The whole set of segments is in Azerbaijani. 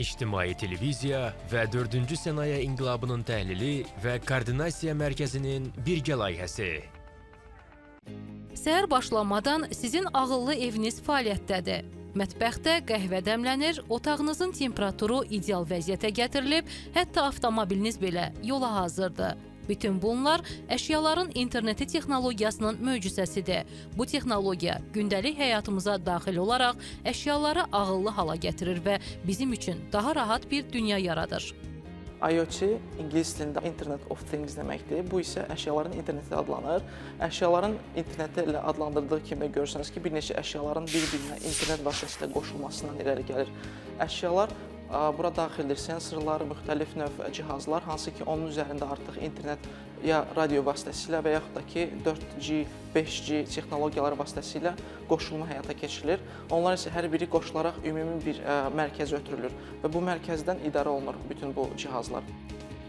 İctimai televiziya və 4-cü sənaye inqilabının təhlili və koordinasiya mərkəzinin birgə layihəsi. Səhər başlamadan sizin ağıllı eviniz fəaliyyətdədir. Mətbəxdə qəhvə dəmlənir, otağınızın temperaturu ideal vəziyyətə gətirilib, hətta avtomobiliniz belə yola hazırdır. Bütün bunlar əşyaların interneti texnologiyasının möcüzəsidir. Bu texnologiya gündəlik həyatımıza daxil olaraq əşyaları ağıllı hala gətirir və bizim üçün daha rahat bir dünya yaradır. IoT ingilis dilində Internet of Things deməkdir. Bu isə əşyaların interneti adlanır. Əşyaların interneti ilə adlandırdığı kimi görürsünüz ki, bir neçə əşyaların bir-birinə internet vasitəsilə qoşulmasından irəli gəlir. Əşyalar bura daxildir sensorlar, müxtəlif növ cihazlar, hansı ki onun üzərində artıq internet ya radio vasitəsilə və yaxud da ki 4G, 5G texnologiyalar vasitəsilə qoşulma həyata keçirilir. Onlar isə hər biri qoşularaq ümumi bir mərkəzə ötürülür və bu mərkəzdən idarə olunur bütün bu cihazlar.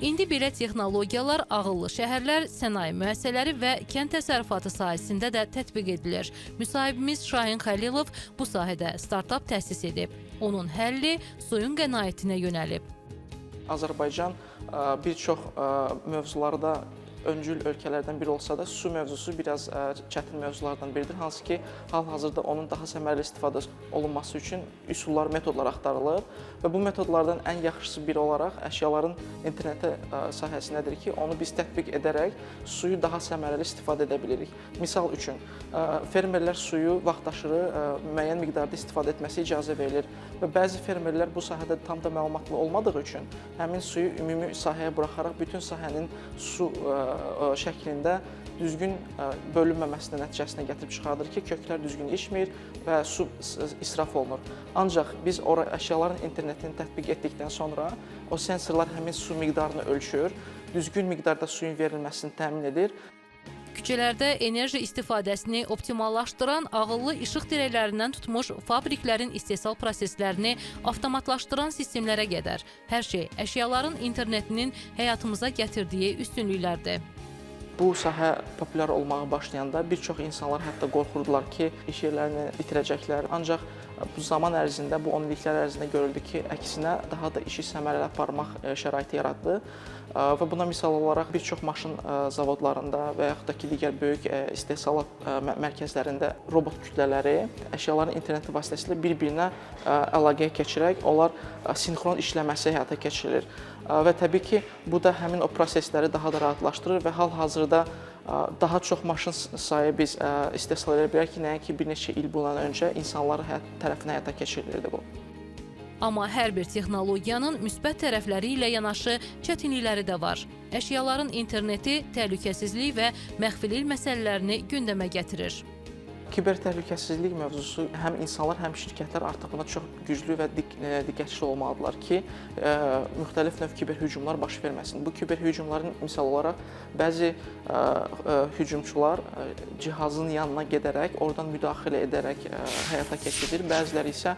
İndi belə texnologiyalar ağıllı şəhərlər, sənaye müəssisələri və kənd təsərrüfatı sahəsində də tətbiq edilir. Müsahibimiz Şahin Xəlilov bu sahədə startap təsis edib. Onun həlli suyun qənaətinə yönəlib. Azərbaycan bir çox mövzularda öncül ölkələrdən biri olsa da su mövzusu biraz çətin mövzulardan biridir. Hansı ki, hal-hazırda onun daha səmərəli istifadə olunması üçün üsullar, metodlar axtarılır və bu metodlardan ən yaxşısı biri olaraq əşyaların interneti sahəsindədir ki, onu biz tətbiq edərək suyu daha səmərəli istifadə edə bilirik. Misal üçün, fermerlər suyu vaxtaşırı müəyyən miqdarda istifadə etməsi icazə verilir və bəzi fermerlər bu sahədə tam da məlumatlı olmadığı üçün həmin suyu ümumi sahəyə buraxaraq bütün sahənin su şəklində düzgün bölünməməsinin nəticəsinə gətirib çıxardır ki, köklər düzgün içmir və su israf olunur. Ancaq biz əşyaların internetini tətbiq etdikdən sonra o sensorlar həmin su miqdarını ölçür, düzgün miqdarda suyun verilməsini təmin edir. Küçələrdə enerji istifadəsini optimallaşdıran, ağıllı işıq dirəklərindən tutmuş fabriklərin istehsal proseslərini avtomatlaşdıran sistemlərə qədər hər şey əşyaların internetinin həyatımıza gətirdiyi üstünlüklərdir. Bu sahə populyar olmağa başlayanda bir çox insanlar hətta qorxurdular ki, iş yerlərini itirəcəklər. Ancaq bu zaman ərzində, bu 10 illiklər ərzində görüldü ki, əksinə daha da işi səmərəli aparmaq şəraiti yaratdı. Və buna misal olaraq bir çox maşın zavodlarında və yaxud da ki, digər böyük istehsalat mərkəzlərində robot kütlələri əşyaların interneti vasitəsilə bir-birinə əlaqəyə keçirək, onlar sinxron işləməsi həyata keçirilir. Və təbii ki, bu da həmin o prosesləri daha da rahatlaşdırır və hal-hazırda daha çox maşın sayı biz istehsal edə bilərik ki, nəinki bir neçə il bundan öncə insanların tərəfinə həyata keçirilirdi bu. Amma hər bir texnologiyanın müsbət tərəfləri ilə yanaşı çətinlikləri də var. Əşyaların interneti təhlükəsizlik və məxfilik məsələlərini gündəmə gətirir. Kiber təhlükəsizlik mövzusu həm insanlar, həm şirkətlər artıq buna çox güclü və diqqətli olmalıdırlar ki, müxtəlif növ kiber hücumlar baş verməsin. Bu kiber hücumların misal olaraq bəzi hücumçular cihazın yanına gedərək, oradan müdaxilə edərək həyata keçirir. Bəziləri isə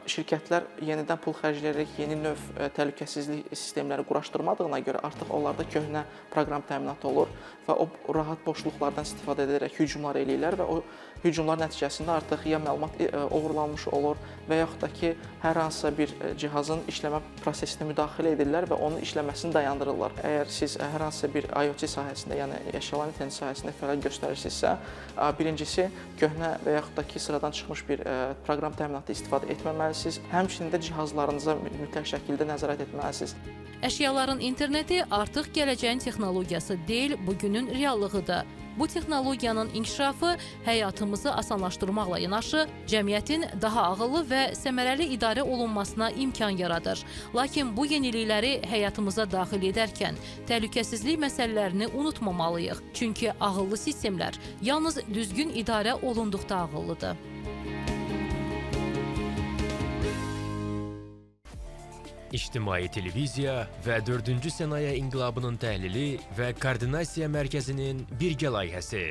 şirkətlər yenidən pul xərcləyərək yeni növ təhlükəsizlik sistemləri quraşdırmadığına görə artıq onlarda köhnə proqram təminatı olur və o rahat boşluqlardan istifadə edərək hücumlar eləyirlər və o hücumlar nəticəsində artıq ya məlumat oğurlanmış olur və yaxud da ki, hər hansısa bir cihazın işləmə prosesinə müdaxilə edirlər və onun işləməsini dayandırırlar. Əgər siz hər hansısa bir IoT sahəsində, yəni əşyaların interneti sahəsində fəaliyyət göstərirsinizsə, birincisi köhnə və yaxud da ki, sıradan çıxmış bir proqram təminatı istifadə etməməlisiniz. Həmçinin də cihazlarınıza mütləq şəkildə nəzarət etməlisiniz. Əşyaların interneti artıq gələcəyin texnologiyası deyil, bugünün reallığıdır. Bu texnologiyanın inkişafı həyatımızı asanlaşdırmaqla yanaşı, cəmiyyətin daha ağıllı və səmərəli idarə olunmasına imkan yaradır. Lakin bu yenilikləri həyatımıza daxil edərkən təhlükəsizlik məsələlərini unutmamalıyıq. Çünki ağıllı sistemlər yalnız düzgün idarə olunduqda ağıllıdır. İctimai televiziya və 4-cü sənaye inqilabının təhlili və koordinasiya mərkəzinin birgə layihəsi.